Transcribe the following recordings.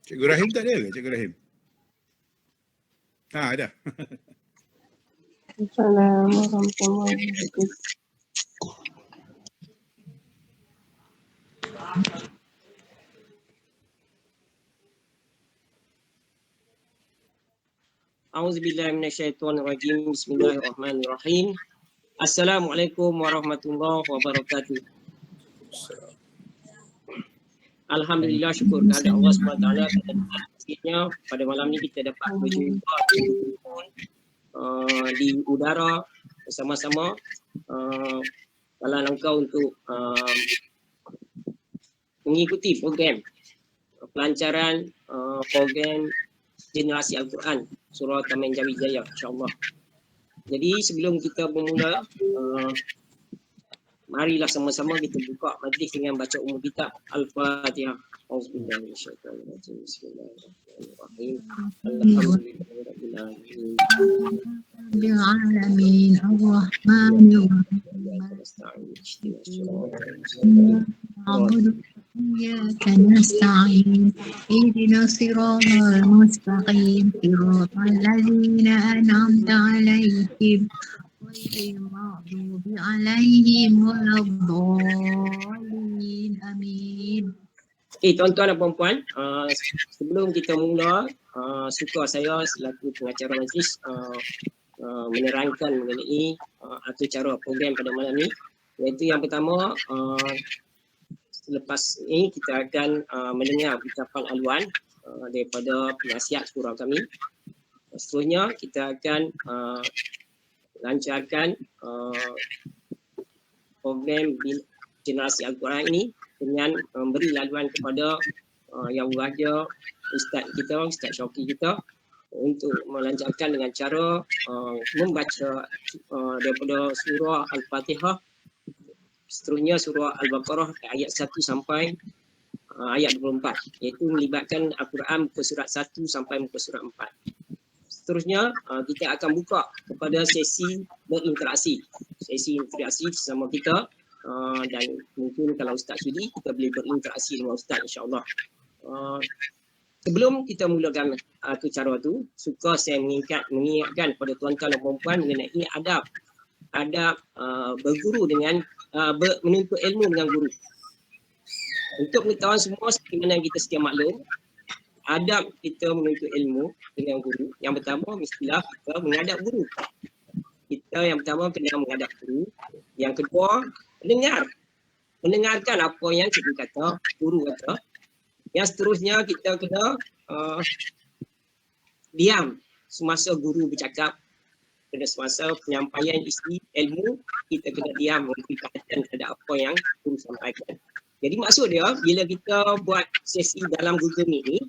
Cikgu Rahim tak ada ke Cikgu Rahim? Ada. Assalamualaikum warahmatullahi wabarakatuh. A'udzubillahi minasyaitonirrajim. Bismillahirrahmanirrahim. Assalamualaikum warahmatullahi wabarakatuh. Alhamdulillah, syukur kepada Allah SWT kerana pada malam ni kita dapat berjumpa di udara bersama-sama dalam rangka untuk mengikuti program pelancaran program generasi Al-Quran Surah Taman Jawijaya, insyaAllah. Jadi sebelum kita bermula, marilah sama-sama kita buka majlis dengan baca umum kitab Al-Fatihah. Auzubillahi minasyaitonirrajim. Bismillahirrahmanirrahim. Alhamdulillahirabbil alamin ar-rahmanir rahim. إياك نستعين اهدنا الصراط المستقيم صراط الذين أنعمت عليهم غير المغضوب عليهم ولا الضالين آمين. Tuan-tuan dan puan-puan, sebelum kita mula, suka saya selaku pengacara majlis menerangkan mengenai atur cara program pada malam ini. Iaitu yang pertama, selepas ini kita akan mendengar ucapan haluan daripada penasihat surau kami. Seterusnya kita akan lancarkan program generasi Al-Quran ini dengan memberi laluan kepada Yang Berbahagia Ustaz kita, Ustaz Syauqi kita, untuk melancarkan dengan cara membaca daripada surah Al-Fatihah, seterusnya surah Al-Baqarah ayat 1 sampai ayat 24, iaitu melibatkan Al-Quran muka surat 1 sampai muka surat 4. Seterusnya kita akan buka kepada sesi berinteraksi, bersama kita, dan mungkin kalau Ustaz sudi kita boleh berinteraksi dengan Ustaz, insyaAllah. Sebelum kita mulakan cara tu, suka saya mengingatkan kepada tuan-tuan dan puan-puan mengenai adab berguru dengan menuntut ilmu dengan guru. Untuk pengetahuan semua, seperti mana kita sedia maklum, adab kita menuntut ilmu dengan guru, yang pertama mestilah kita menghadap guru. Kita yang pertama kena menghadap guru. Yang kedua, mendengarkan apa yang cikgu kata, guru kata. Yang seterusnya kita kena diam semasa guru bercakap. Pada semasa penyampaian isi ilmu, kita kena diam memberi perhatian terhadap apa yang guru sampaikan. Jadi maksud dia, bila kita buat sesi dalam Google Meet ni,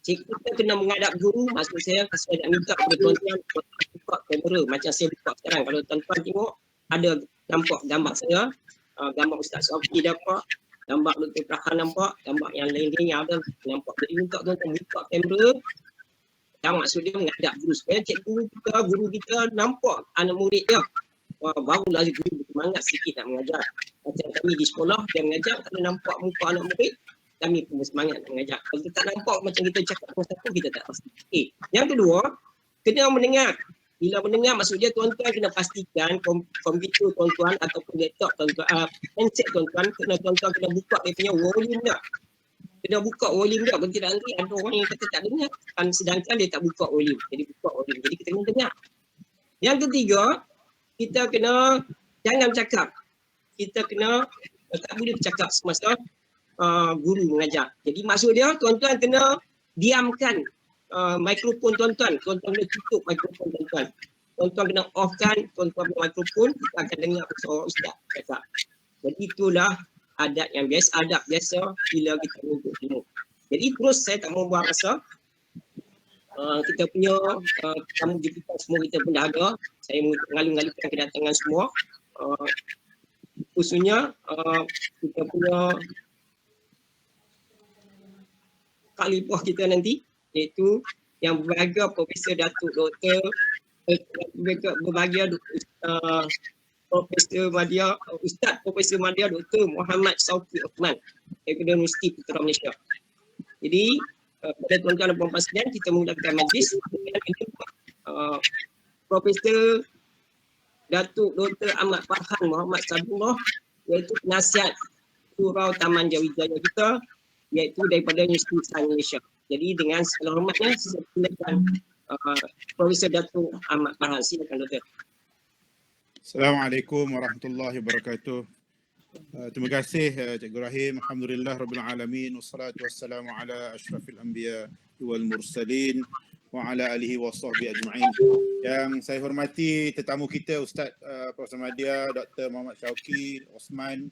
kita kena menghadap guru. Maksud saya, saya nak minta kepada tuan-tuan buka kamera macam saya buka sekarang. Kalau tuan-tuan tengok, ada nampak gambar saya, gambar Ustaz Syauqi dapat, gambar Dr. Prahan nampak, gambar yang lain-lain yang ada nampak. Jadi minta tuan-tuan buka kamera. Yang maksud dia menghadap guru supaya cikgu kita, guru kita nampak anak murid dia. Barulah guru bersemangat sikit nak mengajar. Macam kami di sekolah dia mengajar, kalau nampak muka anak murid, kami pun bersemangat nak mengajar. Kalau kita tak nampak macam kita cakap satu, kita tak pasti. Yang kedua, kena mendengar. Bila mendengar, maksud dia tuan-tuan kena pastikan komputer tuan-tuan ataupun laptop tuan-tuan, handset tuan-tuan, tuan-tuan kena buka dia punya volume dah. Kena buka volume dia, kalau tidak nanti ada orang yang kata tak dengar, sedangkan dia tak buka volume. Jadi buka volume, jadi kita kena dengar. Yang ketiga, kita kena jangan bercakap. Kita kena tak boleh bercakap semasa guru mengajar. Jadi maksud dia, tuan-tuan kena diamkan mikrofon tuan-tuan. Tuan-tuan kena tutup mikrofon tuan-tuan. Tuan-tuan kena offkan tuan-tuan punya mikrofon, kita akan dengar suara Ustaz cakap. Jadi itulah adab biasa bila kita menuntut ilmu. Jadi terus saya tak mau buang masa. Kita punya tamu jemputan semua kita pun dah ada. Saya mengalung-alungkan kedatangan semua. Khususnya kita punya khalifah kita nanti, iaitu yang berbahagia Profesor Datuk Dr. berbahagia Profesor Madya, Ustaz Profesor Madya Dr. Muhammad Syauqi Osman daripada Universiti Putra Malaysia. Jadi pada tuan-tuan dan puan-puan sekalian, kita mulakan majlis dengan Profesor Datuk Dr. Ahmad Farhan Muhammad Sabullah, iaitu penasihat Surau Taman Jawijaya kita, iaitu daripada Universiti Sains Malaysia. Jadi dengan segala hormatnya, saya silakan Profesor Datuk Ahmad Farhan. Silakan Dr. Assalamualaikum warahmatullahi wabarakatuh. Terima kasih Cikgu Rahim. Alhamdulillah Rabbil Alamin. Wassalatu wassalamu ala ashrafil anbiya wal mursalin wa ala alihi wa sahbihi ajma'in. Yang saya hormati tetamu kita Ustaz Profesor Madya, Dr. Muhammad Syauqi Osman.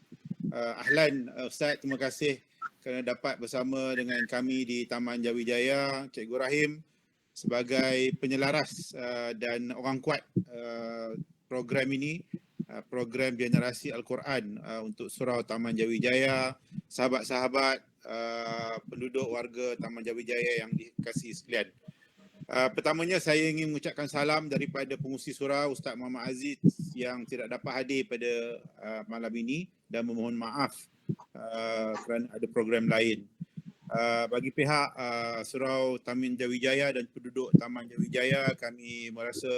Ahlan Ustaz, terima kasih kerana dapat bersama dengan kami di Taman Jawijaya. Cikgu Rahim sebagai penyelaras dan orang kuat program ini, program generasi Al-Quran untuk Surau Taman Jawijaya, sahabat-sahabat penduduk warga Taman Jawijaya yang dikasihi sekalian. Pertamanya saya ingin mengucapkan salam daripada pengurusi surau Ustaz Muhammad Aziz yang tidak dapat hadir pada malam ini dan memohon maaf kerana ada program lain. Bagi pihak Surau Taman Jawijaya dan penduduk Taman Jawijaya, kami merasa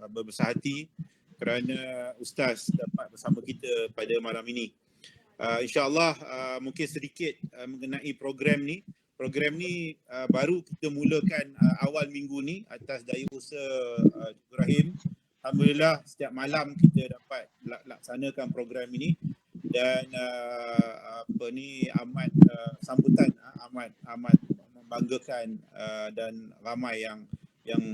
berbesar hati kerana Ustaz dapat bersama kita pada malam ini. InsyaAllah mungkin sedikit mengenai program ni. Program ni baru kita mulakan awal minggu ni atas daya usaha Ibrahim. Alhamdulillah setiap malam kita dapat laksanakan program ini dan amat sambutan amat membanggakan dan ramai yang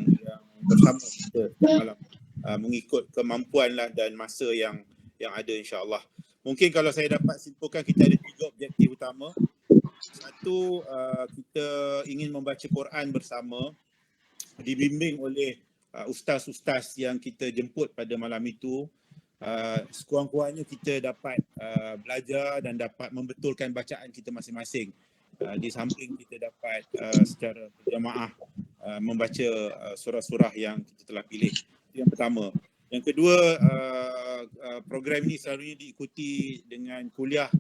bersama kita setiap malam. Mengikut kemampuan lah dan masa yang ada insya-Allah. Mungkin kalau saya dapat simpulkan, kita ada 3 objektif utama. Satu, kita ingin membaca Quran bersama, dibimbing oleh ustaz-ustaz yang kita jemput pada malam itu. Sekurang-kurangnya kita dapat belajar dan dapat membetulkan bacaan kita masing-masing. Di samping kita dapat secara berjamaah membaca surah-surah yang kita telah pilih. Yang pertama. Yang kedua, program ini selalunya diikuti dengan kuliah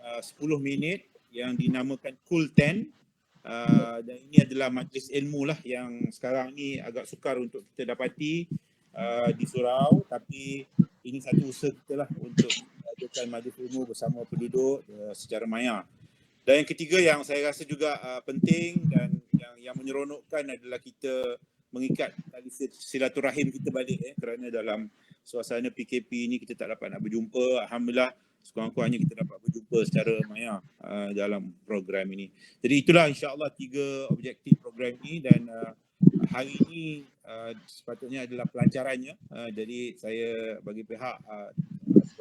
10 minit yang dinamakan Cool 10. Dan ini adalah majlis ilmu lah yang sekarang ni agak sukar untuk kita dapati di surau, tapi ini satu usaha kita lah untuk mengadakan majlis ilmu bersama penduduk secara maya. Dan yang ketiga yang saya rasa juga penting dan yang menyeronokkan adalah kita mengikat tali silaturahim kita balik kerana dalam suasana PKP ini kita tak dapat nak berjumpa. Alhamdulillah sekurang-kurangnya kita dapat berjumpa secara maya dalam program ini. Jadi itulah insya-Allah 3 objektif program ini dan hari ini sepatutnya adalah pelancarannya. Jadi saya bagi pihak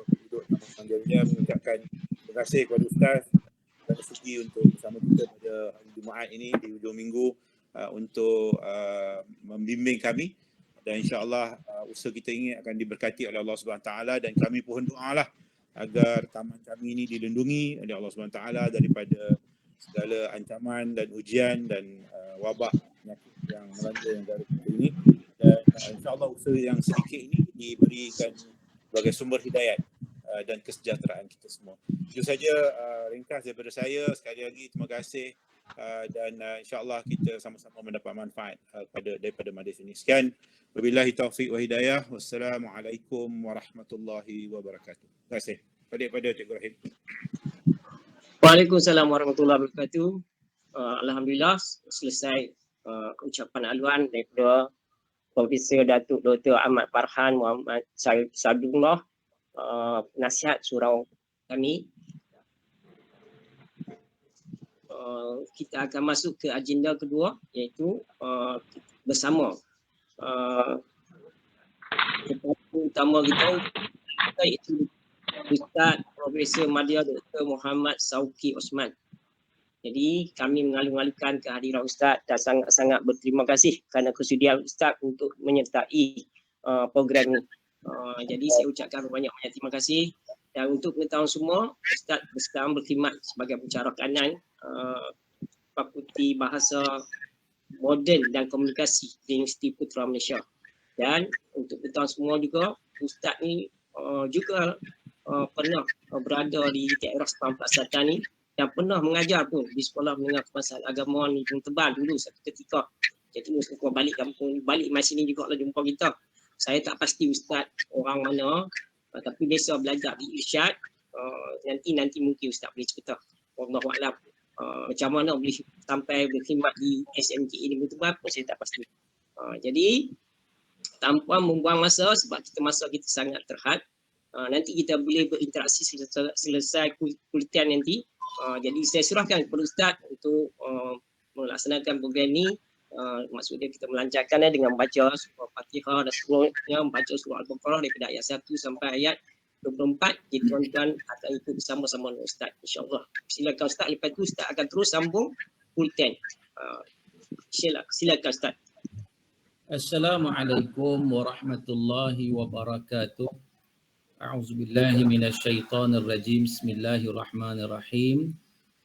penduduk Taman Jawijaya mengucapkan terima kasih kepada Ustaz kerana sudi untuk bersama kita pada hari Jumaat ini di hujung minggu untuk membimbing kami dan insya-Allah usaha kita ini akan diberkati oleh Allah Subhanahu Taala dan kami pohon doalah agar taman kami ini dilindungi oleh Allah Subhanahu Taala daripada segala ancaman dan ujian dan wabak penyakit yang melanda negara kita ini dan insya-Allah usaha yang sedikit ini diberikan sebagai sumber hidayat dan kesejahteraan kita semua. Itu saja ringkas daripada saya. Sekali lagi terima kasih dan insya-Allah kita sama-sama mendapat manfaat daripada majlis ini. Sekian, wabillahi taufiq wa hidayah. Wassalamualaikum warahmatullahi wabarakatuh. Terima kasih. Pada Cikgu Rahim. Waalaikumsalam warahmatullahi wabarakatuh. Alhamdulillah selesai ucapan aluan daripada Profesor Datuk Dr. Ahmad Farhan Muhammad Sabullah, penasihat surau kami. Kita akan masuk ke agenda kedua, iaitu bersama tetamu utama kita iaitu Ustaz Profesor Madya Dr. Muhammad Syauqi Osman. Jadi kami mengalu-alukan kehadiran Ustaz dan sangat-sangat berterima kasih kerana kesudian Ustaz untuk menyertai program ini. Jadi saya ucapkan banyak-banyak terima kasih. Dan untuk pengetahuan semua, Ustaz sekarang berkhidmat sebagai pencara kanan Fakulti Bahasa Moden dan Komunikasi di Universiti Putra Malaysia. Dan untuk pengetahuan semua juga, Ustaz ni juga pernah berada di daerah Sepang Selatan ni yang pernah mengajar pun di sekolah menengah kebangsaan agama ni pun tebal dulu satu ketika. Jadi Ustaz balik kampung, balik mai sini juga lah jumpa kita. Saya tak pasti Ustaz orang mana, tapi biasa belajar di Irsyad. Nanti mungkin Ustaz boleh cerita. Wallahualam. Macam mana boleh sampai berkhidmat di SMK ini betul-betul pun saya tak pasti. Jadi tanpa membuang masa sebab masa kita sangat terhad. Nanti kita boleh berinteraksi selesai kulitian nanti. Jadi saya surahkan kepada Ustaz untuk melaksanakan program ni. Maksudnya kita melancarkan dengan baca surah Fatihah dan seterusnya, membaca surah Al-Baqarah daripada ayat 1 sampai ayat 24. Jadi tuan-tuan akan ikut bersama-sama dengan Ustaz, insyaAllah. Silakan Ustaz, lepas tu Ustaz akan terus sambung kulitian. Silakan Ustaz. Assalamualaikum warahmatullahi wabarakatuh. A'udzubillahi minasyaitonir rajim. Bismillahirrahmanirrahim.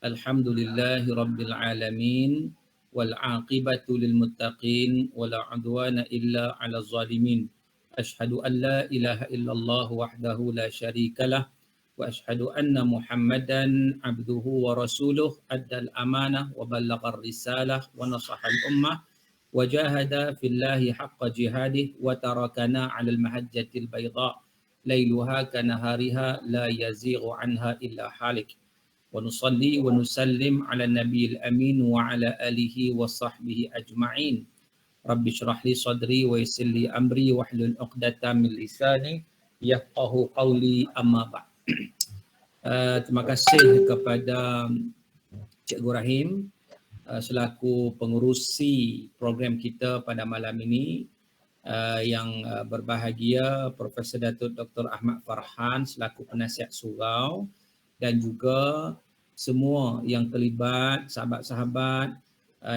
Alhamdulillahi rabbil alamin wal 'aqibatu lil muttaqin wala 'udwana illa 'alal zalimin. Asyhadu an la ilaha illallah wahdahu la syarikalah wa asyhadu anna Muhammadan 'abduhu wa rasuluh addal amanah wa ballaghar risalah wa nasahal ummah wa jahada fillahi haqqa jihadih wa tarakana 'alal mahajjatil bayda lailuha kanahariha la yazighu anha illa halik. Wa nusalli wa nusallim 'ala nabiyil amin wa 'ala alihi wa sahbihi ajma'in. Rabbi syrah li sadri wa yassir li amri wahlul 'uqdatam min lisani yafqahu qawli, amma ba'd. Terima kasih kepada Cikgu Rahim selaku pengurusi program kita pada malam ini, yang berbahagia Profesor Datuk Dr. Ahmad Farhan selaku penasihat surau, dan juga semua yang terlibat, sahabat-sahabat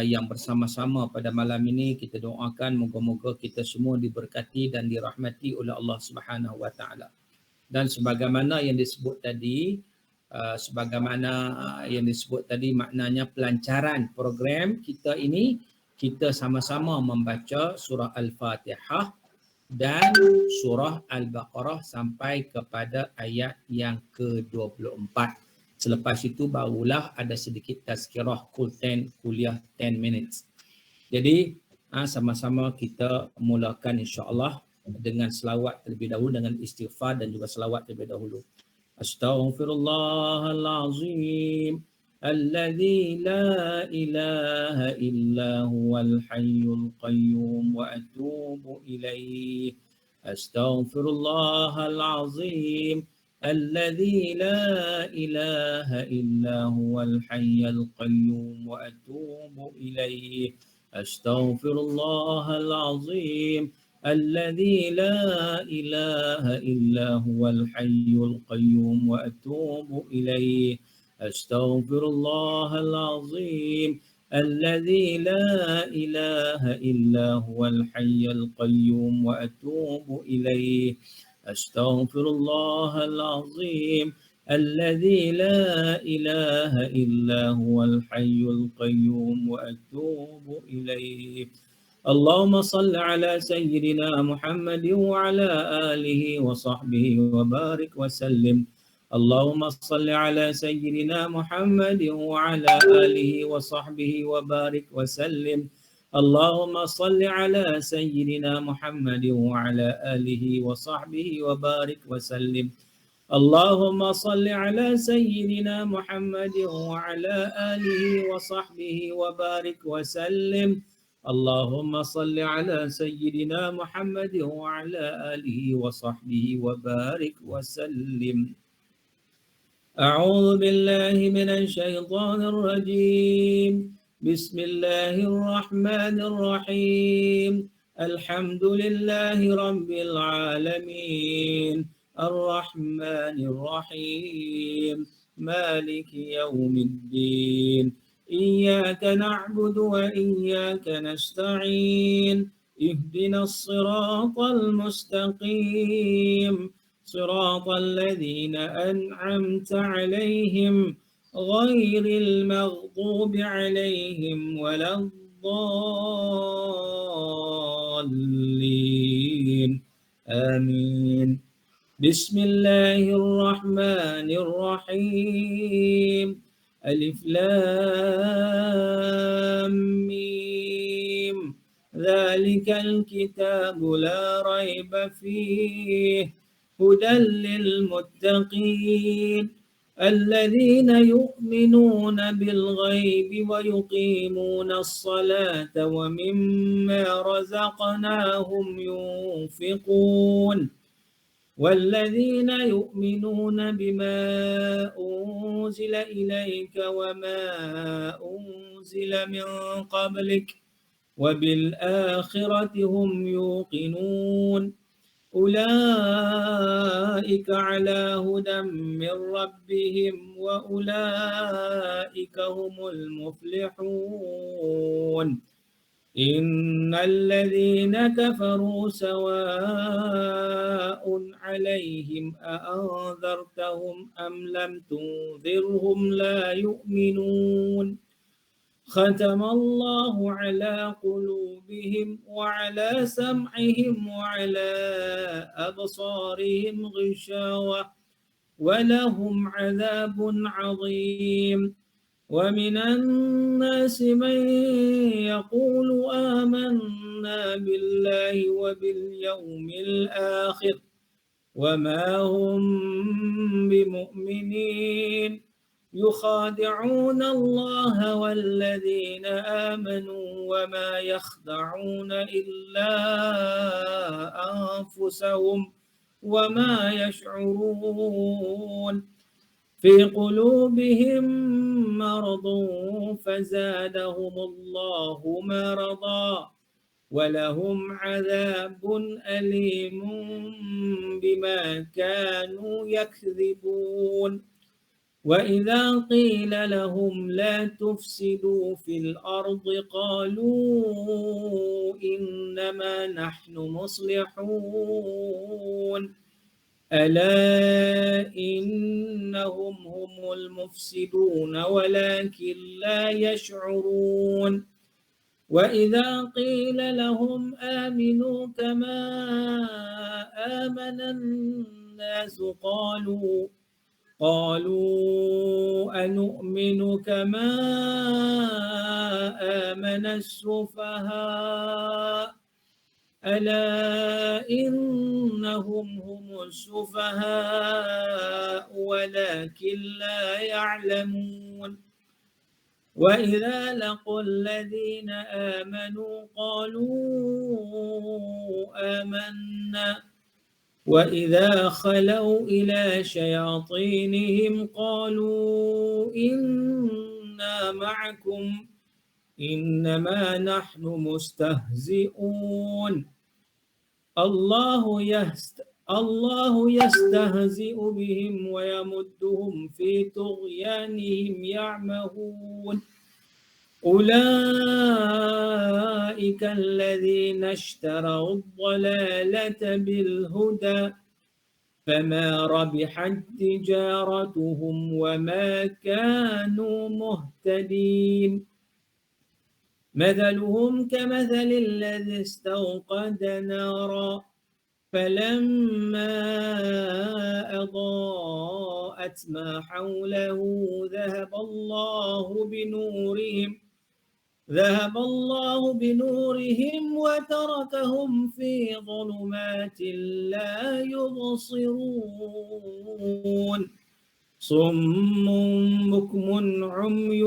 yang bersama-sama pada malam ini. Kita doakan moga-moga kita semua diberkati dan dirahmati oleh Allah Subhanahu Wa Taala. Dan sebagaimana yang disebut tadi, maknanya pelancaran program kita ini, kita sama-sama membaca surah Al-Fatihah dan surah Al-Baqarah sampai kepada ayat yang ke-24. Selepas itu barulah ada sedikit tazkirah kuliah 10 minutes. Jadi sama-sama kita mulakan insya-Allah dengan selawat terlebih dahulu, dengan istighfar dan juga selawat terlebih dahulu. Astaghfirullahalazim alladzi la ilaha illa huwal hayyul qayyum wa atubu ilaih. Astaghfirullahalazim الذي لا إله إلا هو الحي القيوم وأتوب إليه. أستغفر الله العظيم الذي لا إله إلا هو الحي القيوم وأتوب إليه. أستغفر الله العظيم الذي لا إله إلا هو الحي القيوم وأتوب إليه. أستغفر الله العظيم الذي لا إله إلا هو الحي القيوم وأتوب إليه. اللهم صل على سيدنا محمد وعلى آله وصحبه وبارك وسلم. اللهم صل على سيدنا محمد وعلى آله وصحبه وبارك وسلم. اللهم صل على سيدنا محمد وعلى آله وصحبه وبارك وسلم. اللهم صل على سيدنا محمد وعلى آله وصحبه وبارك وسلم. اللهم صل على سيدنا محمد وعلى آله وصحبه وبارك وسلم. أعوذ بالله من الشيطان الرجيم. بسم الله الرحمن الرحيم. الحمد لله رب العالمين الرحمن الرحيم مالك يوم الدين. إياك نعبد وإياك نستعين. اهدنا الصراط المستقيم صراط الذين أنعمت عليهم غير المغضوب عليهم ولا الضالين. آمين. بسم الله الرحمن الرحيم. ألف لام ميم ذلك الكتاب لا ريب فيه هدى للمتقين الذين يؤمنون بالغيب ويقيمون الصلاة ومما رزقناهم ينفقون والذين يؤمنون بما أنزل إليك وما أنزل من قبلك وبالآخرة هم يوقنون أولئك على هدى من ربهم وأولئك هم المفلحون إن الذين كفروا سواء عليهم أأنذرتهم أم لم تنذرهم لا يؤمنون ختم الله على قلوبهم وعلى سمعهم وعلى أبصارهم غشاوة ولهم عذاب عظيم ومن الناس من يقول آمنا بالله وباليوم الآخر وما هم بمؤمنين يخادعون الله والذين آمنوا وما يخدعون إلا أنفسهم وما يشعرون في قلوبهم مرض فزادهم الله مرضا ولهم عذاب أليم بما كانوا يكذبون وإذا قيل لهم لا تفسدوا في الأرض قالوا إنما نحن مصلحون ألا إنهم هم المفسدون ولكن لا يشعرون وإذا قيل لهم آمنوا كما آمن الناس قالوا أنؤمن كما آمن السفهاء ألا إنهم هم السفهاء ولكن لا يعلمون وإذا لقوا الذين آمنوا قالوا آمنا وإذا خلوا إلى شياطينهم قالوا إنا معكم إنما نحن مستهزئون الله يستهزئ بهم ويمدهم في طغيانهم يعمهون أولئك الذين اشتروا الضلالة بالهدى فما ربحت تجارتهم وما كانوا مهتدين مثلهم كمثل الذي استوقد نارا فلما أضاءت ما حوله ذهب الله بنورهم وتركهم في ظلمات لا يبصرون صم بكم عمي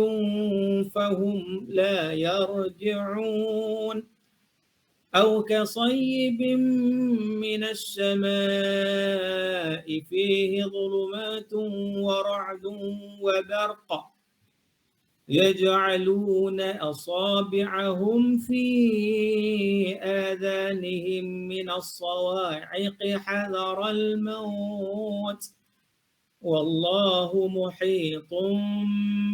فهم لا يرجعون أو كصيب من السماء فيه ظلمات ورعد وبرق يجعلون أصابعهم في آذانهم من الصواعق حذر الموت والله محيط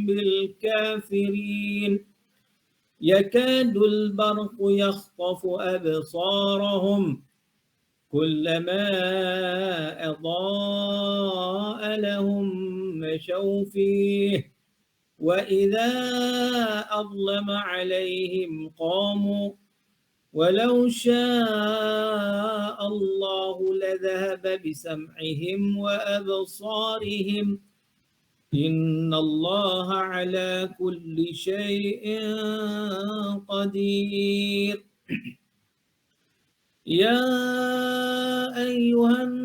بالكافرين يكاد البرق يخطف أبصارهم كلما أضاء لهم مشوا فيه وإذا أظلم عليهم قاموا ولو شاء الله لذهب بسمعهم وأبصارهم Innallaha ala kulli syai'in qadir. Ya ayyuhan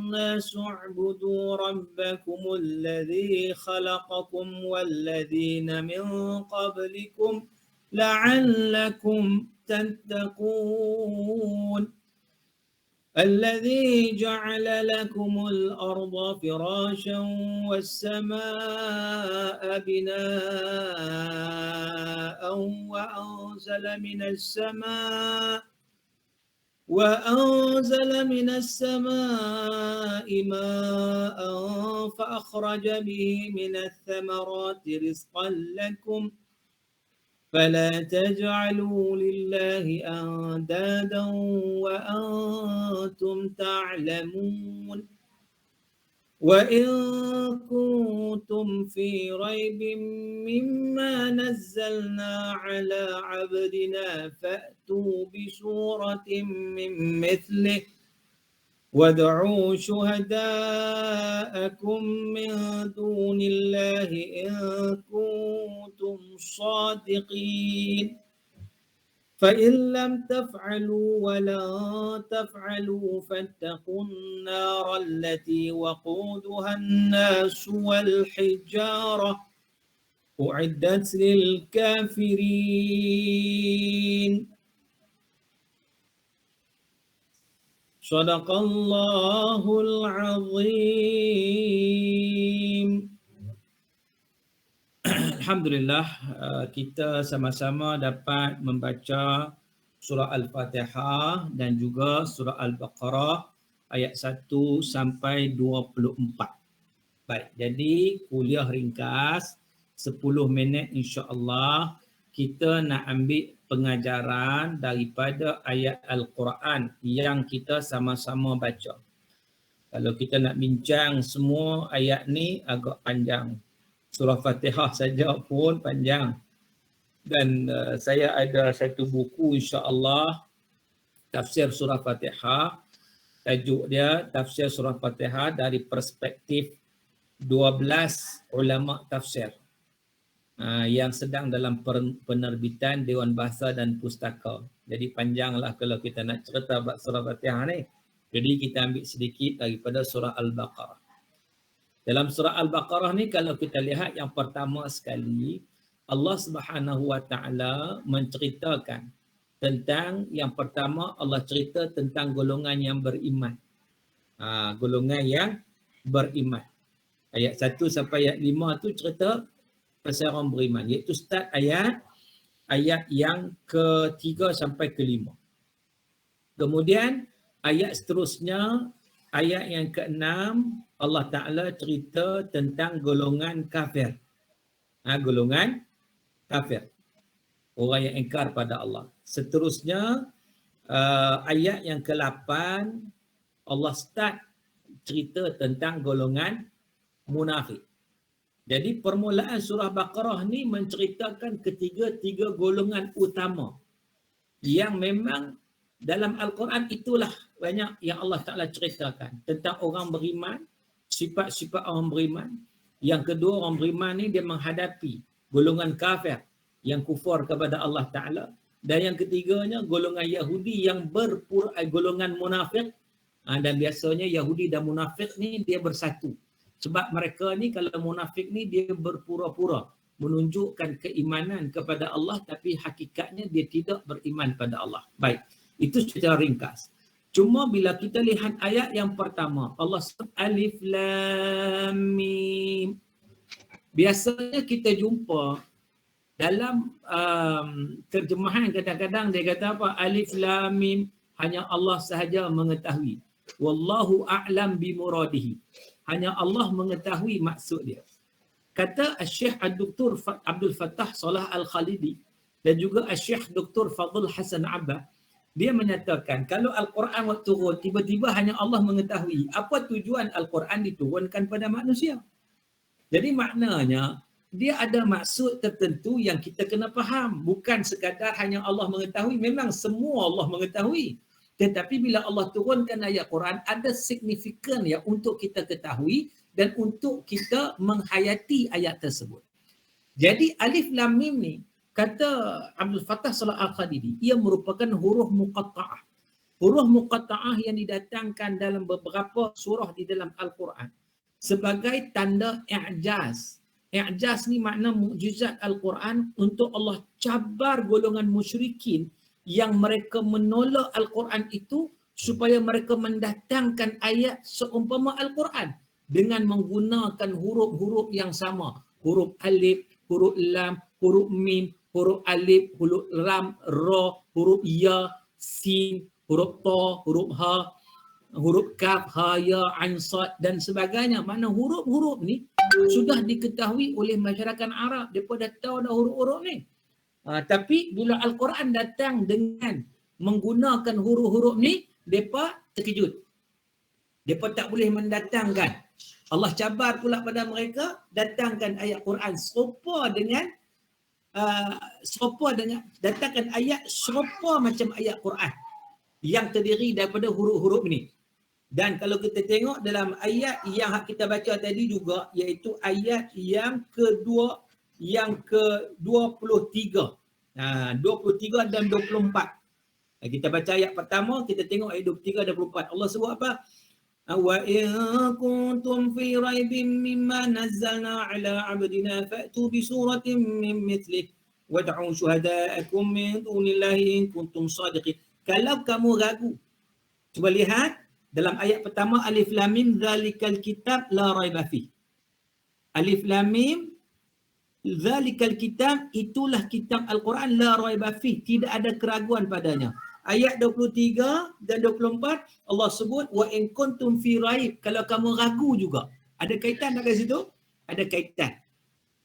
nasu u'budu rabbakumul ladzi khalaqakum wal ladzina min qablikum la'allakum tattaqun. الذي جعل لكم الأرض فراشا والسماء بناء وأنزل من السماء ماء فأخرج به من الثمرات رزقا لكم فلا تجعلوا لله أندادا وأنتم تعلمون وإن كنتم في ريب مما نزلنا على عبدنا فأتوا بسورة من مثله وادعوا شهداءكم من دون الله إن كنتم صادقين فإن لم تفعلوا ولا تفعلوا فاتقوا النار التي وقودها الناس والحجارة أعدت للكافرين Sadaqallahul azim. Alhamdulillah, kita sama-sama dapat membaca surah Al-Fatihah dan juga surah Al-Baqarah ayat 1 sampai 24. Baik, jadi kuliah ringkas 10 minit insya-Allah kita nak ambil pengajaran daripada ayat Al-Quran yang kita sama-sama baca. Kalau kita nak bincang semua ayat ni agak panjang. Surah Fatihah saja pun panjang. Dan saya ada satu buku insya-Allah tafsir surah Fatihah. Tajuk dia tafsir surah Fatihah dari perspektif 12 ulama tafsir. Yang sedang dalam penerbitan Dewan Bahasa dan Pustaka. Jadi panjanglah kalau kita nak cerita bab surah Fatihah ni. Jadi kita ambil sedikit daripada surah Al-Baqarah. Dalam surah Al-Baqarah ni kalau kita lihat yang pertama sekali, Allah Subhanahu Wa Taala menceritakan tentang yang pertama Allah cerita tentang golongan yang beriman. Golongan yang beriman. Ayat 1 sampai ayat 5 tu cerita pasal orang beriman, iaitu start ayat yang ke-3 sampai ke-5. Kemudian ayat seterusnya, ayat yang ke-6, Allah Ta'ala cerita tentang golongan kafir. Golongan kafir. Orang yang ingkar pada Allah. Seterusnya, ayat yang ke-8, Allah start cerita tentang golongan munafik. Jadi permulaan surah Baqarah ni menceritakan ketiga-tiga golongan utama yang memang dalam Al-Quran itulah banyak yang Allah Ta'ala ceritakan tentang orang beriman, sifat-sifat orang beriman. Yang kedua, orang beriman ni dia menghadapi golongan kafir yang kufur kepada Allah Ta'ala. Dan yang ketiganya golongan Yahudi yang golongan munafik. Dan biasanya Yahudi dan munafik ni dia bersatu. Sebab mereka ni kalau munafik ni dia berpura-pura menunjukkan keimanan kepada Allah tapi hakikatnya dia tidak beriman pada Allah. Baik, itu secara ringkas. Cuma bila kita lihat ayat yang pertama, Allah sebut Alif Lam Mim. Biasanya kita jumpa dalam terjemahan kadang-kadang dia kata apa? Alif Lam Mim, hanya Allah sahaja mengetahui. Wallahu a'lam bimuradihi. Hanya Allah mengetahui maksud dia. Kata Syekh Dr. Abdul Fattah Salah Al-Khalidi dan juga Syekh Dr. Fadl Hasan Abbas, dia menyatakan kalau Al-Quran waktu turun tiba-tiba hanya Allah mengetahui apa tujuan Al-Quran diturunkan pada manusia. Jadi maknanya dia ada maksud tertentu yang kita kena faham. Bukan sekadar hanya Allah mengetahui. Memang semua Allah mengetahui. Tetapi bila Allah turunkan ayat Quran, ada signifikan ya untuk kita ketahui dan untuk kita menghayati ayat tersebut. Jadi alif lam mim ni, kata Abdul Fattah Salah Al-Khadidi, ia merupakan huruf muqatta'ah. Huruf muqatta'ah yang didatangkan dalam beberapa surah di dalam Al-Quran sebagai tanda i'jaz. I'jaz ni makna mukjizat Al-Quran untuk Allah cabar golongan musyrikin yang mereka menolak Al-Quran itu supaya mereka mendatangkan ayat seumpama Al-Quran dengan menggunakan huruf-huruf yang sama. Huruf alif, huruf lam, huruf mim, huruf alif, huruf lam, ra, huruf ya, sin, huruf ta, huruf ha, huruf kaf, ha, ya, ain, sad dan sebagainya. Mana huruf-huruf ni sudah diketahui oleh masyarakat Arab. Mereka dah tahu dah huruf-huruf ni. Tapi bila Al-Quran datang dengan menggunakan huruf-huruf ni, mereka terkejut. Mereka tak boleh mendatangkan. Allah cabar pula pada mereka, datangkan ayat Quran serupa dengan datangkan ayat serupa macam ayat Quran yang terdiri daripada huruf-huruf ni. Dan kalau kita tengok dalam ayat yang kita baca tadi juga, iaitu ayat yang kedua, yang ke-23. 23 dan 24. Kita baca ayat pertama, kita tengok ayat 23 dan 24. Allah sebut apa? Wa in kuntum fi raibin mimma nazzalna ala 'abdina fa'tu bi suratin min mithlihi wad'u syuhada'akum min dunillahi in kuntum shadiqin. Kalau kamu ragu, cuba lihat dalam ayat pertama, alif lam mim zalikal kitab la raiba fi. Alif lam mim zalikal kitab, itulah kitab Al-Quran, la raiba fi, tidak ada keraguan padanya. Ayat 23 dan 24 Allah sebut wa in kuntum fi raib, kalau kamu ragu juga. Ada kaitan tak kat situ? Ada kaitan.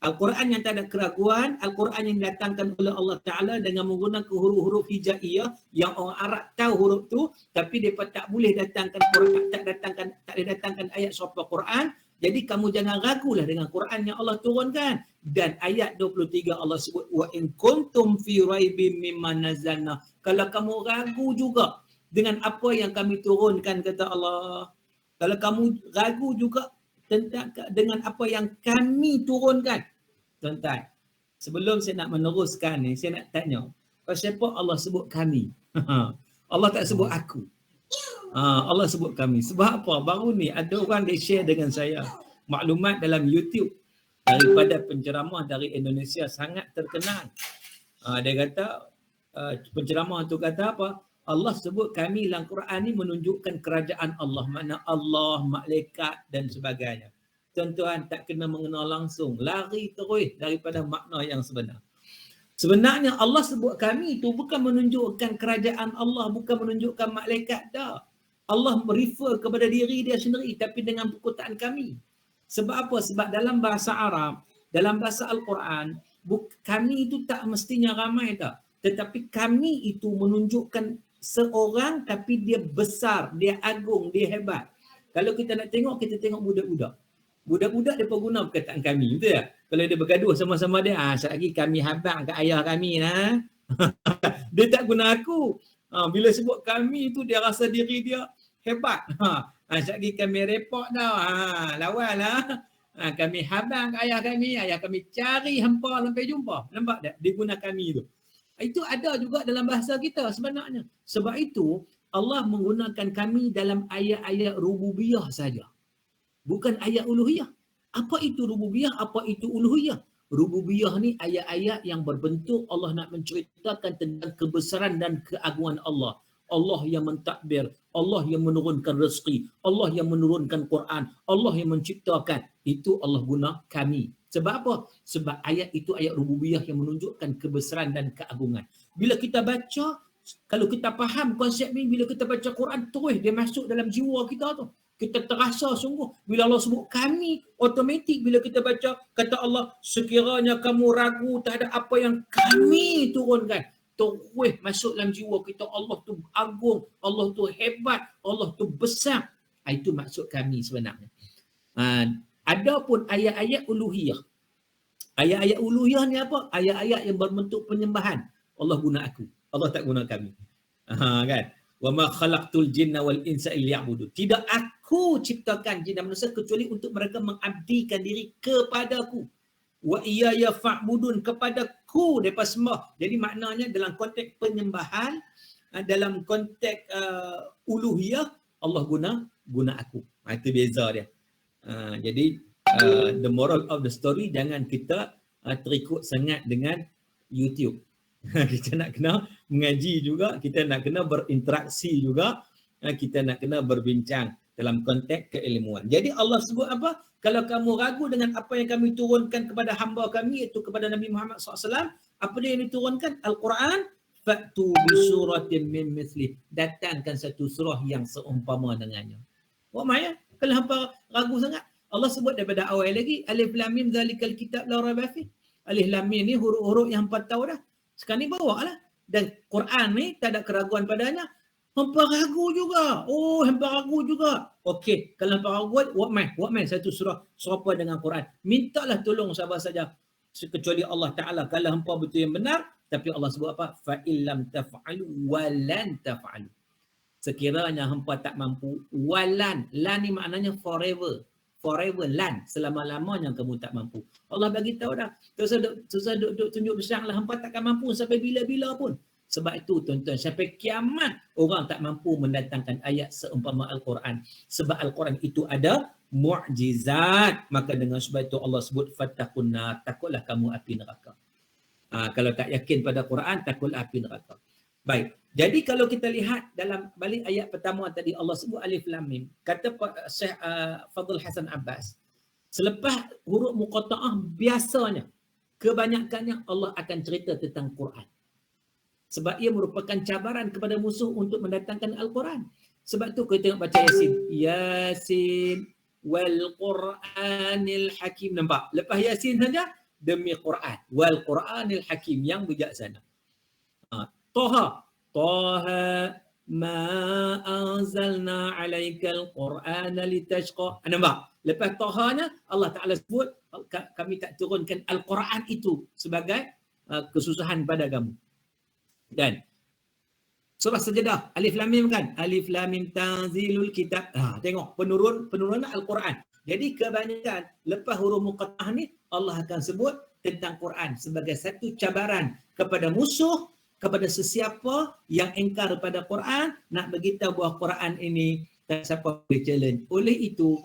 Al-Quran yang tak ada keraguan, Al-Quran yang didatangkan oleh Allah Ta'ala dengan menggunakan huruf-huruf hijaiyah yang orang Arab tahu huruf tu, tapi mereka tak boleh datangkan Quran, tak boleh datangkan ayat serupa Quran. Jadi kamu jangan ragulah dengan Quran yang Allah turunkan. Dan ayat 23 Allah sebut wa in kuntum fi raibim mimma nazzalna, kalau kamu ragu juga dengan apa yang kami turunkan, kata Allah. Kalau kamu ragu juga tentang dengan apa yang kami turunkan. Tuan-tuan, sebelum saya nak meneruskan ni, saya nak tanya, kenapa Allah sebut kami? Allah tak sebut aku. Allah sebut kami. Sebab apa? Baru ni ada orang dia share dengan saya maklumat dalam YouTube daripada penceramah dari Indonesia sangat terkenal. Dia kata, penceramah tu kata apa? Allah sebut kami dalam Quran ni menunjukkan kerajaan Allah, makna Allah, malaikat dan sebagainya. Tuan-tuan tak kena mengenal langsung, lari terus daripada makna yang sebenar. Sebenarnya Allah sebut kami itu bukan menunjukkan kerajaan Allah, bukan menunjukkan malaikat dah. Allah refer kepada diri dia sendiri tapi dengan perkataan kami. Sebab apa? Sebab dalam bahasa Arab, dalam bahasa Al-Quran, kami itu tak mestinya ramai tak. Tetapi kami itu menunjukkan seorang tapi dia besar, dia agung, dia hebat. Kalau kita nak tengok, kita tengok budak-budak. Budak-budak dia pun guna perkataan kami, betul tak? Kalau dia bergaduh sama-sama dia, sekali kami habang kat ayah kami lah. Dia tak guna aku. Bila sebut kami tu dia rasa diri dia hebat. Sekali kami repot dah. Lawan lah. Kami habang kat ayah kami cari hampa sampai jumpa. Nampak tak? Dia guna kami tu. Itu ada juga dalam bahasa kita sebenarnya. Sebab itu Allah menggunakan kami dalam ayat-ayat rububiyah saja. Bukan ayat uluhiyah. Apa itu rububiyah? Apa itu uluhiyah? Rububiyah ni ayat-ayat yang berbentuk Allah nak menceritakan tentang kebesaran dan keagungan Allah. Allah yang mentadbir, Allah yang menurunkan rezeki, Allah yang menurunkan Quran, Allah yang menciptakan. Itu Allah guna kami. Sebab apa? Sebab ayat itu ayat rububiyah yang menunjukkan kebesaran dan keagungan. Bila kita baca, kalau kita faham konsep ni, bila kita baca Quran, terus dia masuk dalam jiwa kita tu. Kita terasa sungguh. Bila Allah sebut kami, automatik bila kita baca, kata Allah, sekiranya kamu ragu terhadap apa yang kami turunkan, terus masuk dalam jiwa kita, Allah tu agung, Allah tu hebat, Allah tu besar. Itu maksud kami sebenarnya. Adapun ayat-ayat uluhiyah. Ayat-ayat uluhiyah ni apa? Ayat-ayat yang berbentuk penyembahan. Allah guna aku. Allah tak guna kami. Kan? Wa ma khalaqtul jinna wal insa illa liya'budun. Tidak aku ciptakan jin dan manusia kecuali untuk mereka mengabdikan diri kepadaku. Wa iyaya fa'budun, kepadaku mereka sembah. Jadi maknanya dalam konteks penyembahan, dalam konteks uluhiyah, Allah guna aku. Itu beza dia. Jadi the moral of the story, jangan kita terikut sangat dengan YouTube. Kita nak kena mengaji juga, kita nak kena berinteraksi juga, kita nak kena berbincang dalam konteks keilmuan. Jadi Allah sebut apa? Kalau kamu ragu dengan apa yang kami turunkan kepada hamba kami, iaitu kepada Nabi Muhammad SAW, apa dia yang diturunkan? Al-Quran. Fa'tu bisuratin min misli. Datangkan satu surah yang seumpama dengannya. What maknanya? Kalau hampa ragu sangat, Allah sebut daripada awal lagi, Alif Lam Mim zalikal kitab la raiba fi. Alif Lam Mim ni huruf-huruf yang hampa tahu dah. Sekarang ni bawa lah. Dan Quran ni tak ada keraguan padanya. Hampa ragu juga. Oh, hampa ragu juga. Okey, kalau hampa ragu, what man satu surah serupa dengan Quran. Mintalah tolong sahabat saja. Kecuali Allah Ta'ala. Kalau hampa betul yang benar, tapi Allah sebut apa? Fa illam taf'alu walan taf'alu. Sekiranya hampa tak mampu, walan. Lan ni maknanya forever. Forever lan. Selama-lamanya kamu tak mampu. Allah bagi tahu dah. Susah duduk tunjuk besar lah. Hampa takkan mampu sampai bila-bila pun. Sebab itu tuan-tuan, sampai kiamat orang tak mampu mendatangkan ayat seumpama Al-Quran. Sebab Al-Quran itu ada mu'jizat. Maka dengan sebab itu Allah sebut fattaqun nar, takutlah kamu api neraka. Kalau tak yakin pada Quran, takutlah api neraka. Baik. Jadi kalau kita lihat dalam balik ayat pertama tadi Allah sebut Alif Lam Mim. Kata Syekh Fadl Hasan Abbas, selepas huruf muqatta'ah biasanya kebanyakannya Allah akan cerita tentang Quran. Sebab ia merupakan cabaran kepada musuh untuk mendatangkan Al-Quran. Sebab tu kita tengok baca Yasin. Yasin wal Quranil Hakim. Nampak? Lepas Yasin saja, demi Quran. Wal Quranil Hakim, yang bijaksana. Toha. Toha ma anzalna alaikal Qur'ana litashqa. Nampak? Lepas Tohanya, Allah Ta'ala sebut, kami tak turunkan Al-Quran itu sebagai kesusahan pada kamu. Dan surah Sajadah, Alif Lam Mim kan? Alif Lam Mim tanzilul kitab. Tengok penurunan Al-Quran. Jadi kebanyakan lepas huruf muqatta'ah ni Allah akan sebut tentang Quran sebagai satu cabaran kepada musuh, kepada sesiapa yang engkar pada Quran, nak beritahu bahawa Quran ini tak siapa boleh challenge. Oleh itu,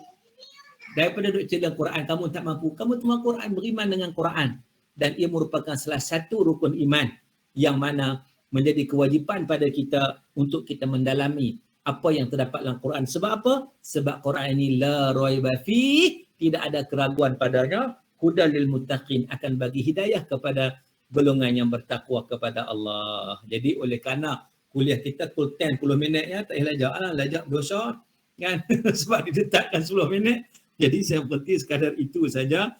daripada duk challenge Quran, kamu tak mampu, kamu terima Quran, beriman dengan Quran. Dan ia merupakan salah satu rukun iman yang mana menjadi kewajipan pada kita untuk kita mendalami apa yang terdapat dalam Quran. Sebab apa? Sebab Quran ini la raiba fi, tidak ada keraguan padanya, hudal lil muttaqin, akan bagi hidayah kepada golongan yang bertakwa kepada Allah. Jadi oleh kerana kuliah kita full 10 minit ya, tak payah lajak dosa kan. Sebab diletakkan 10 minit. Jadi saya berhenti sekadar itu saja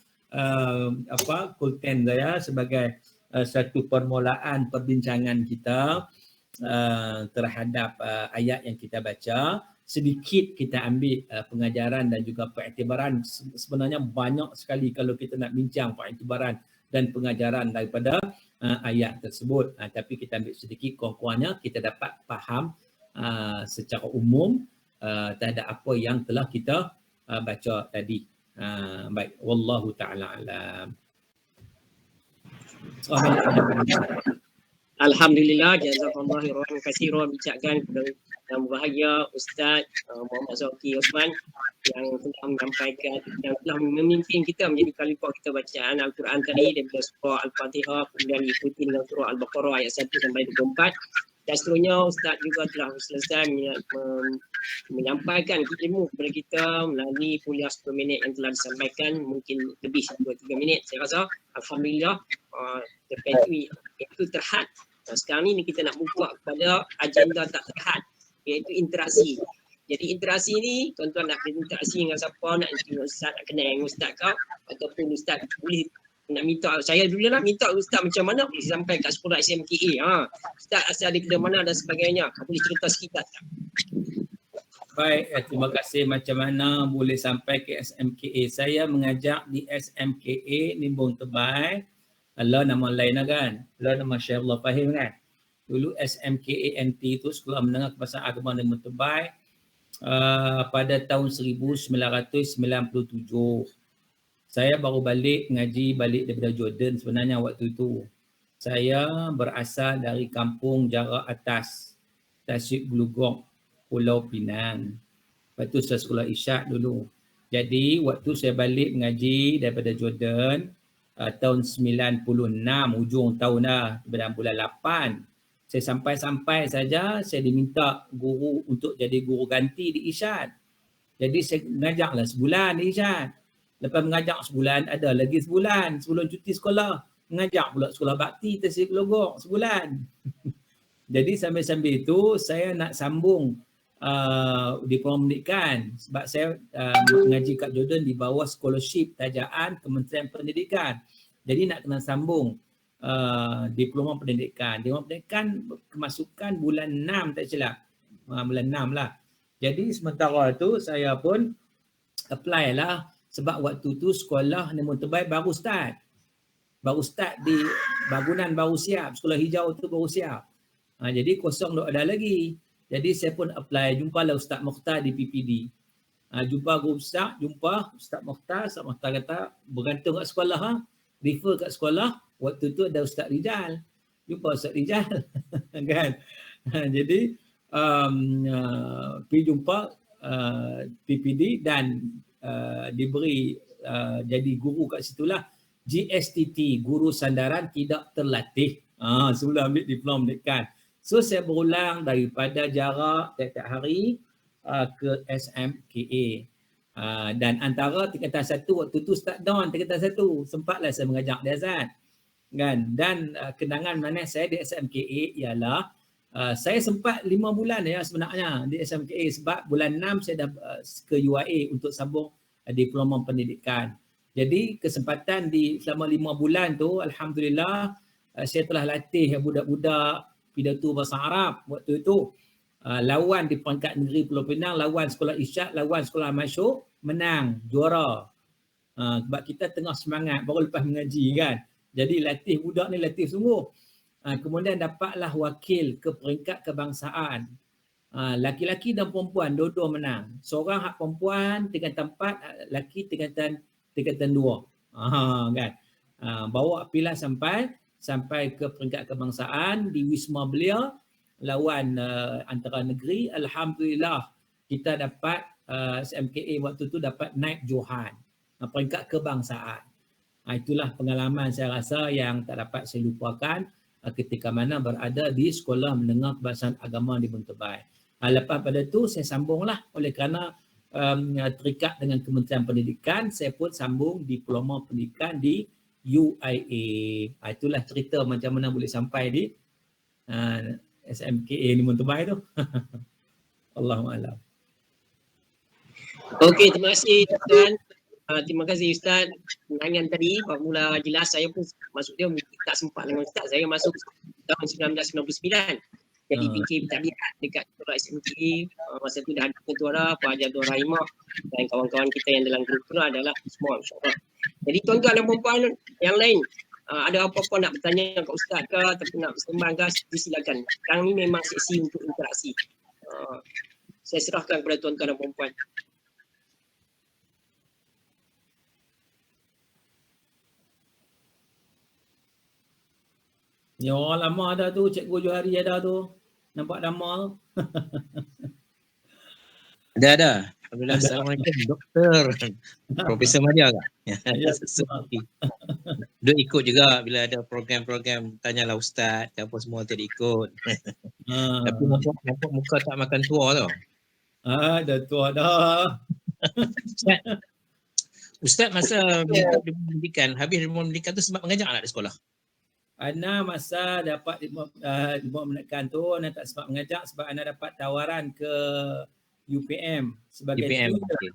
full 10 saya sebagai satu permulaan perbincangan kita terhadap ayat yang kita baca. Sedikit kita ambil pengajaran dan juga periktibaran. Sebenarnya banyak sekali kalau kita nak bincang periktibaran dan pengajaran daripada ayat tersebut. Tapi kita ambil sedikit kurang-kurangnya, kita dapat faham secara umum terhadap apa yang telah kita baca tadi. Baik, wallahu ta'ala alam. Alhamdulillah, jazakallahu khairan katsiran, bincangkan yang berbahagia Ustaz Muhammad Zaki Osman yang telah menyampaikan, yang telah memimpin kita menjadi khalifah kita bacaan Al-Quran tadi daripada surah Al-Fatihah, kemudian diikuti dengan surah Al-Baqarah ayat 1 sampai 24. Dan seterusnya Ustaz juga telah selesai menyampaikan ilmu kepada kita melalui kuliah 10 minit yang telah disampaikan, mungkin lebih 2-3 minit. Saya rasa Alhamdulillah itu terhad. Sekarang ni kita nak buka kepada agenda tak terhad, iaitu interaksi. Jadi interaksi ni, tuan-tuan nak berinteraksi dengan siapa, nak Ustaz, nak kenal dengan Ustaz kau, ataupun Ustaz boleh nak minta, saya dulu lah minta Ustaz macam mana boleh sampai kat sekolah SMKA. Ustaz asal daripada mana dan sebagainya. Boleh cerita sikit tak? Baik, terima kasih. Macam mana boleh sampai ke SMKA? Saya mengajar di SMKA Nimbung Tebal. Allah nama lain lah kan? Allah nama Syekh Allah Fahim kan? Dulu SMKANT itu Sekolah Menengah Kebangsaan Agama dan Mentebai pada tahun 1997. Saya baru ngaji balik daripada Jordan sebenarnya waktu itu. Saya berasal dari kampung Jarak Atas, Tasik Glugok, Pulau Pinang. Lepas tu saya sekolah isyak dulu. Jadi waktu saya balik mengaji daripada Jordan tahun 96, hujung tahun dah, pada bulan 8. Saya sampai saja saya diminta guru untuk jadi guru ganti di Irsyad. Jadi saya mengajaklah sebulan di Irsyad. Lepas mengajak sebulan, ada lagi sebulan sebelum cuti sekolah. Mengajak pula sekolah bakti Tasik Glugok sebulan. Jadi sambil-sambil itu saya nak sambung diploma pendidikan sebab saya mengaji kat Jordan di bawah scholarship tajaan Kementerian Pendidikan. Jadi nak kena sambung diploma pendidikan. Diploma pendidikan kemasukan bulan 6 tak silap. Bulan 6 lah. Jadi sementara tu saya pun apply lah sebab waktu tu sekolah Namun Terbaik baru start. Baru start di bangunan baru siap. Sekolah hijau tu baru siap. Jadi kosong tak ada lagi. Jadi saya pun apply, jumpalah Ustaz Mokhtar di PPD. Jumpa guru besar, jumpa Ustaz Mokhtar. Ustaz Mokhtar kata bergantung kat sekolah, refer kat sekolah. Waktu tu ada Ustaz Rijal. Jumpa Ustaz Rijal. Kan? Jadi pergi jumpa PPD dan diberi jadi guru kat situlah. GSTT, Guru Sandaran Tidak Terlatih. Sebelum ambil diploma pendidikan. So saya berulang daripada jarak tiap-tiap hari ke SMKA. Dan antara tingkatan 1 waktu tu start down tingkatan 1. Sempatlah saya mengajak dia Azad. Kan? Dan kenangan mana saya di SMKA ialah saya sempat 5 bulan ya sebenarnya di SMKA sebab bulan 6 saya dah ke UIA untuk sambung diploma pendidikan. Jadi kesempatan selama 5 bulan tu alhamdulillah saya telah latih budak-budak pidato bahasa Arab waktu itu. Lawan di peringkat negeri Pulau Pinang, lawan sekolah Irsyad, lawan sekolah Masyuk, menang, juara. Sebab kita tengah semangat baru lepas mengaji kan. Jadi latih budak ni latih sungguh. Kemudian dapatlah wakil ke peringkat kebangsaan. Laki-laki dan perempuan dua-dua menang. Seorang hak perempuan tingkatan 4, laki tingkatan 2. Kan. Bawa pilah sampai ke peringkat kebangsaan di Wisma Belia lawan antara negeri. Alhamdulillah kita dapat SMKA waktu tu dapat naik Johan peringkat kebangsaan. Itulah pengalaman saya rasa yang tak dapat saya lupakan ketika mana berada di Sekolah Menengah Kebangsaan Agama di Mentebai. Lepas pada tu saya sambunglah oleh kerana terikat dengan Kementerian Pendidikan, saya pun sambung diploma pendidikan di UIA. Itulah cerita macam mana boleh sampai di SMKA di Mentebai tu. Allahuakbar. Okey, terima kasih Tuan. Terima kasih Ustaz. Penerangan tadi mula jelas. Saya pun masuk dia tak sempat dengan Ustaz. Saya masuk tahun 1999. Jadi fikir tabiat dekat Ketua SMKA. Masa tu dah ada Ketua Pak Haji Abdul Rahimah dan kawan-kawan kita yang dalam grup tu adalah semua insyaAllah. Jadi tuan-tuan dan perempuan yang lain, ada apa-apa nak bertanya ke Ustaz ke ataupun nak bersembang ke, silakan. Sekarang ni memang sesi untuk interaksi. Saya serahkan kepada tuan-tuan dan perempuan. Ya orang lama ada tu, Cikgu Johari ada tu. Nampak nama tu. Ada. Alhamdulillah. Assalamualaikum Doktor. Profesor Madia kak? Ya. Dia ikut juga bila ada program-program tanyalah Ustaz, apa semua dia ikut. Tapi nampak muka tak makan tua tau. Dah tua dah. Ustaz masa pendidikan, habis pendidikan tu sebab mengajar anak di sekolah? Ana masa dapat diploma pendidikan tu, Ana tak sempat mengajar sebab Ana dapat tawaran ke UPM sebagai tutor. Okay.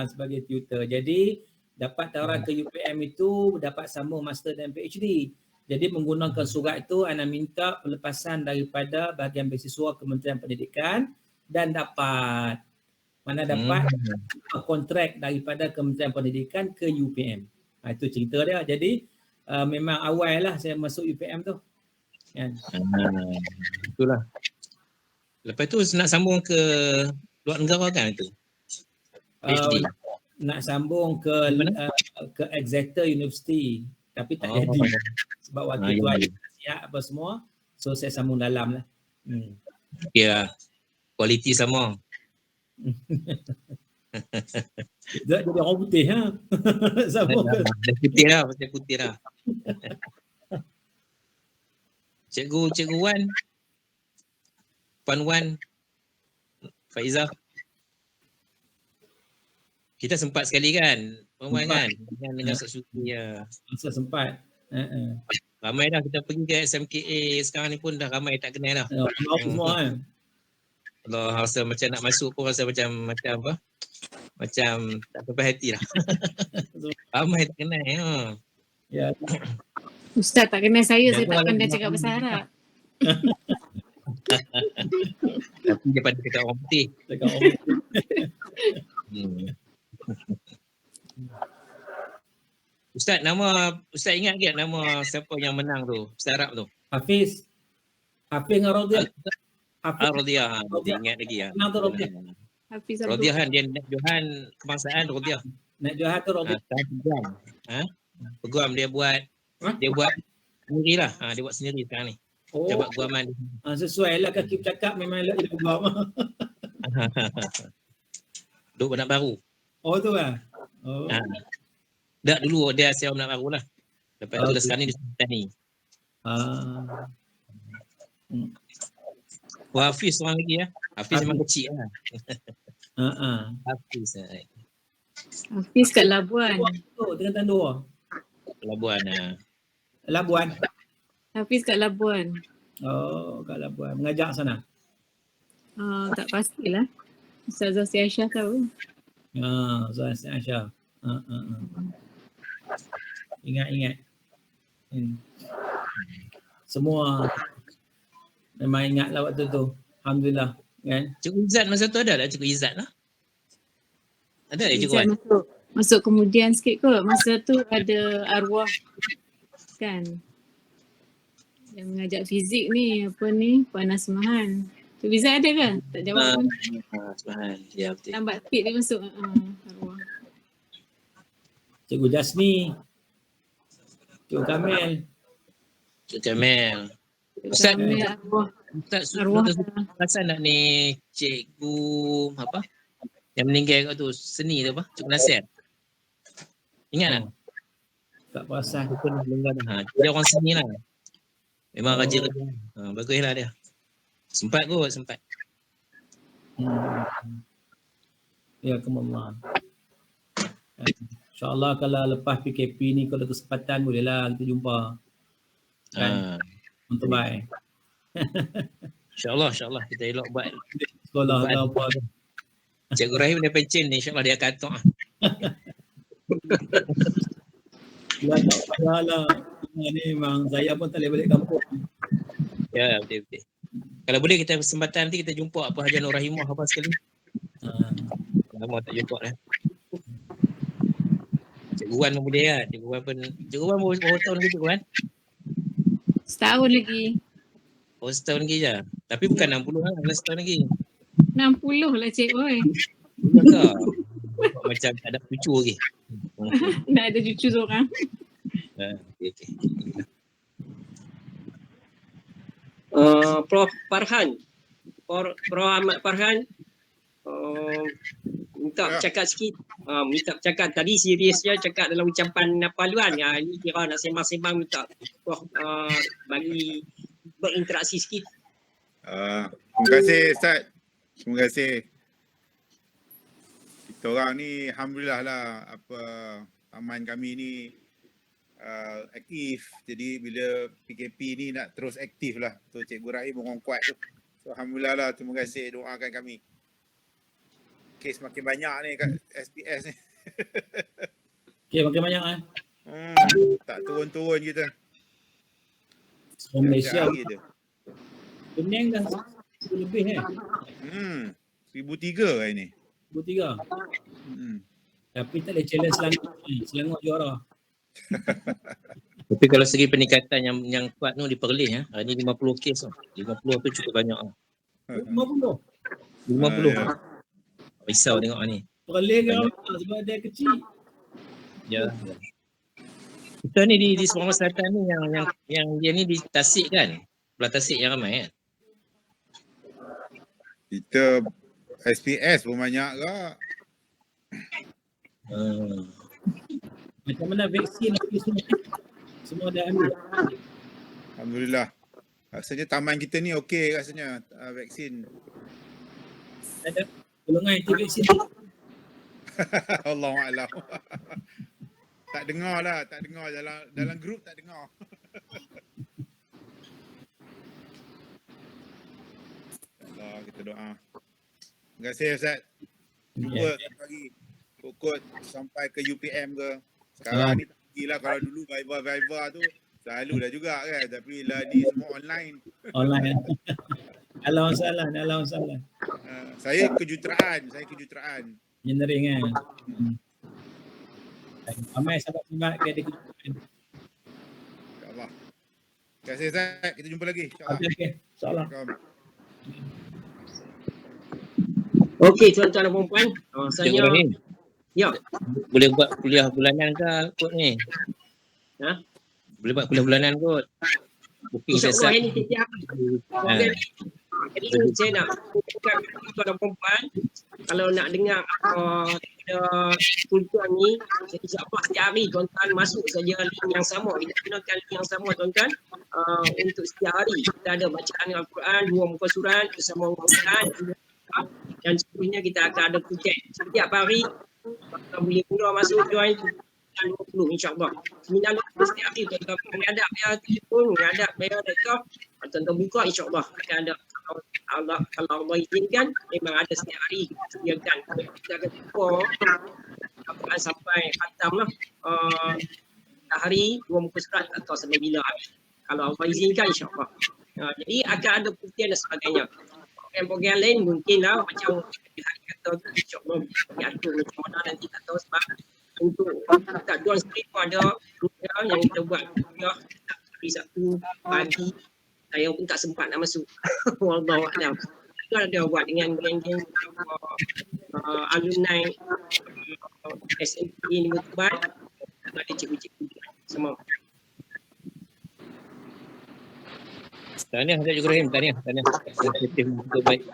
Sebagai tutor. Jadi dapat tawaran ke UPM itu dapat sambung master dan PhD. Jadi menggunakan surat itu Ana minta pelepasan daripada bahagian beasiswa Kementerian Pendidikan dan dapat kontrak daripada Kementerian Pendidikan ke UPM. Itu cerita dia. Jadi memang awal lah saya masuk UPM tu. Kan? Itulah. Lepas tu nak sambung ke luar negara kan itu? PhD. Nak sambung ke Exeter University tapi tak jadi sebab waktu tu ada siap apa semua, so saya sambung dalam lah. Ya, kualiti sama. Jadi orang putih ha. Sambung ke Dia putih lah. Cikgu Wan, Puan Wan, Faizah. Kita sempat sekali kan, Puan Wan kan, dengan Ustaz Syukri ya. masa sempat. Ramai dah kita pergi ke SMKA sekarang ni pun dah ramai tak kenal dah. Mau semua kan. Allah rasa macam nak masuk pun rasa macam apa? Macam tak sampai hati lah. Ramai tak kenal ya. Ya. Ustaz tak kenal saya Dan tak tu pandai ada- cakap bahasa Arab. Tapi daripada dekat orang putih. Dekat orang putih. Ustaz ingat ke nama siapa yang menang tu? Ustaz Arab tu. Hafiz dengan Rodiah. Hafiz Rodiah. Dia ingat lagi ya. menang tu Rodiah. Hafiz Rodiah kan dia nak Johan kebangsaan Rodiah. Nak Johar tu Rodiah. Peguam. Peguam dia buat sendirilah. Dia buat sendiri sekarang ni. Oh, Jabat guaman. sesuai lah kaki bercakap memang elok dia peguam. Duk Benak Baru. Oh tu lah. Oh. Dah dulu dia Asia Benak Baru lah. Lepas tu Okay. sekarang ni dia Sultan ni. Hafiz orang lagi ya. Hafiz memang kecil lah. Hafiz. Hafiz kat Labuan. Tu dengan Tandua. Labuan. Labuan. Hafiz kat Labuan. Oh, kat Labuan. Mengajar sana. Tak pastilah. Ustazah Aisyah tahu. Ustaz Aisyah. Ingat. Semua memang ingatlah waktu tu. Alhamdulillah kan. Cikgu Izzat masa tu ada tak Cikgu Izzat lah? Ada tak Cikgu Wan? Masuk kemudian sikit kot. Masa tu ada arwah kan. Yang mengajak fizik ni, Puan Asmahan. Tu Izzat ada ke? Tak jawab pun. Asmahan. Ya betul. Lambat sikit dia masuk. Arwah. Cikgu Jasmi. Cikgu Kamil. Cikgu Kamil. Ustaz, Kamil arwah. Ustaz Arwah. perasan tak ni cikgu apa? Yang meninggal kat tu seni tu apa? Cikgu Nasir. Ingat tak? Tak perasan. Aku pun dengar dah. Dia orang seni lah. Memang rajin. Baguslah dia. Sempat. Ya kemallah. InsyaAllah kalau lepas PKP ni kalau ada kesempatan bolehlah kita jumpa. Kan? Untuk baik. InsyaAllah kita elok buat Sekolah ke apa. Cikgu Rahim dia pencen ni, insyaAllah dia akan atok. Dia tak payahlah. Ni memang saya pun tak boleh balik kampung. Ya, betul. Kalau boleh kita kesempatan nanti kita jumpa apa Haji Nur Rahimah apa sekali. Lama tak jumpa dah. Cikgu Wan pun boleh kan? Cikgu Wan berapa tahun lagi Cikgu Wan? Setahun lagi. Oh, setahun lagi je. Tapi bukan 60 lah, setahun lagi. 60 lah cik oi. Bukan macam tak ada cucu lagi. Dah ada cucu seorang. Okay. Prof Farhan. Prof Ahmad Farhan. Minta bercakap sikit. Minta bercakap. Tadi seriusnya cakap dalam ucapan paluan. Ini kira nak sembang-sembang minta Prof bagi berinteraksi sikit. Terima kasih Ustaz. Terima kasih. Kita orang ni alhamdulillah lah taman kami ni aktif. Jadi bila PKP ni nak terus aktif lah. Tu Cikgu Rahim orang kuat tu. So alhamdulillah lah, terima kasih doakan kami. Kes makin banyak ni kat SPS ni. Okay, makin banyak kan. Tak turun-turun kita. Orang Malaysia Hari tu. Penang dah 1000 lebih 1003 hari ni. 1003. Tapi tak boleh challenge Selangor ni. Selangor juara. Tapi kalau segi peningkatan yang kuat tu di Perlis hari ni 50 kes tu. 50 tu cukup banyak. 50. 50. ya. Risau tengok ni. Perlis ke Banyak. ramai sebab dia kecil. Ya. Kita ni di Semanggi Selatan ni yang dia ni di Tasik kan. Belah Tasik yang ramai kan. Kita SPS pun banyak ke? Macam mana vaksin lagi semua dah ambil. Alhamdulillah. Rasanya taman kita ni okey rasanya vaksin. Ada golongan anti vaksin. Allahuakbar. Tak dengar lah, tak dengar dalam grup tak dengar. Allah, kita doa. Terima kasih Ustaz. Jumpa lagi. Pokok sampai ke UPM ke. Sekarang ni tak pergilah, kalau dulu Viber tu selalu dah juga kan, tapi lah ni semua online. Online. Alam salah. Saya kejuteraan. Engineering kan. Ramai sahabat-sahabat ke ada kejutan. InsyaAllah. Terima kasih Ustaz. Kita jumpa lagi. InsyaAllah. Okey. InsyaAllah. Okey tuan-tuan dan puan-puan. Cik Saya Ibrahim, ya. boleh buat kuliah bulanan ke kot ni? Ha? Boleh buat kuliah bulanan kot. Booking InsyaAllah sesat. ini setiap Ha. jadi saya nak bukan tuan dan perempuan, kalau nak dengar ada kultur ni, insyaAllah setiap hari tuan-tuan masuk saja link yang sama, kita gunakan link yang sama tuan-tuan, untuk setiap hari kita ada bacaan Al-Quran, 2 muka surat bersama Al-Quran, dan seterusnya kita akan ada projek setiap hari. Tuan boleh mula masuk join 20 insyaAllah. 9 setiap hari tuan-tuan menghadap bayar telefon, menghadap bayar laptop, tuan-tuan buka insyaAllah akan ada. Kalau Allah izinkan memang ada setiap hari kita sediakan. Kita akan jumpa Al-Quran sampai khatam lah, hari 2 muka surat atau sampai bila hari. Kalau Allah izinkan insyaAllah. Jadi akan ada buktian dan sebagainya. Program-program lain mungkin lah macam hari kata insyaAllah diatur macam mana nanti tak tahu, sebab untuk tak jual sendiri pun ada program yang kita buat hari Sabtu pagi. Saya pun tak sempat nak masuk. Wallahualam. Itu ada buat dengan geng-geng alumni SMP ni Mutban. Ada cikgu-cikgu semua. Tahniah Cik Ibrahim, tahniah. Inisiatif untuk baik.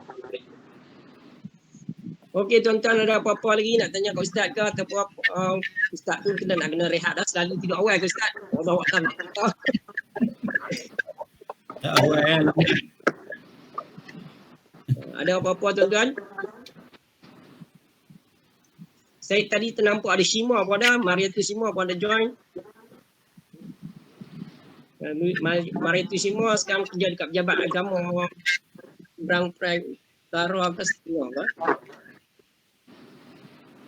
Okey tuan-tuan, ada apa-apa lagi nak tanya kat Ustaz ke ataupun Ustaz tu kita nak kena rehat dah, selalu tidur awal ke Ustaz? Wallahualam. Tak awal. Ada apa-apa tuan-tuan? Saya tadi ternampak ada Shima pun ada, Mariatu Shima pun ada join. Mariatu Shima sekarang kerja dekat Pejabat Agama Brang Prime Tara ke Setengah ke?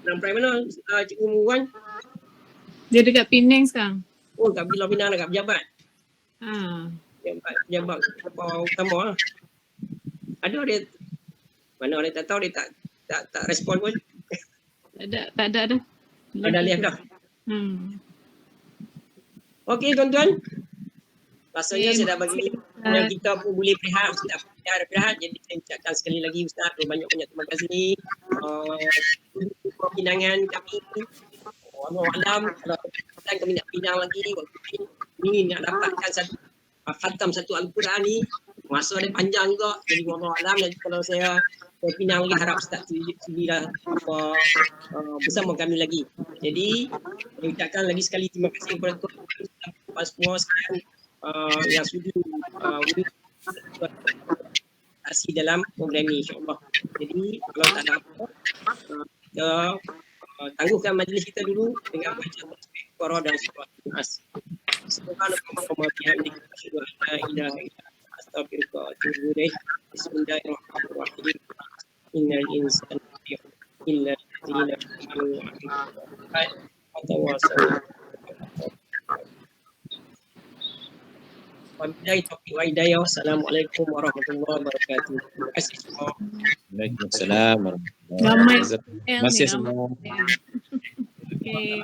Brang Prime mana Cikgu Muwan? Dia dekat Penang sekarang. Oh, kat Bila Pinang dekat Pejabat. Ha. Pejabat utama lah. Ada dia, mana dia tak tahu, dia tak respon pun. Tak ada dah. Ada lihat dah. Okey tuan-tuan. Rasanya saya dah bagi yang kita pun boleh berehat, kita berehat. Jadi saya ucapkan sekali lagi Ustaz, banyak-banyak terima kasih. Pinangan kami. Wallahualam, kalau kami nak pinang lagi, waktu ini nak dapatkan satu khatam satu Al-Quran ni, masa dia panjang juga. Jadi wallahualam, nanti kalau saya pinang lagi, harap Ustaz sudilah bersama kami lagi. Jadi saya ucapkan lagi sekali terima kasih kepada tuan-tuan semua sekalian yang sudi partisipasi dalam program ni insyaAllah. Jadi kalau tak ada apa, kita tangguhkan majlis kita dulu dengan bacaan Al-Qur'an dan surah An-Nas. Bismillahirrahmanirrahim. Innal insana illa Wabillahi taufiq wa hidayah. Wassalamualaikum warahmatullahi wabarakatuh. Terima kasih semua. Waalaikumsalam warahmatullahi Ramai wabarakatuh. Terima kasih semua. Okay.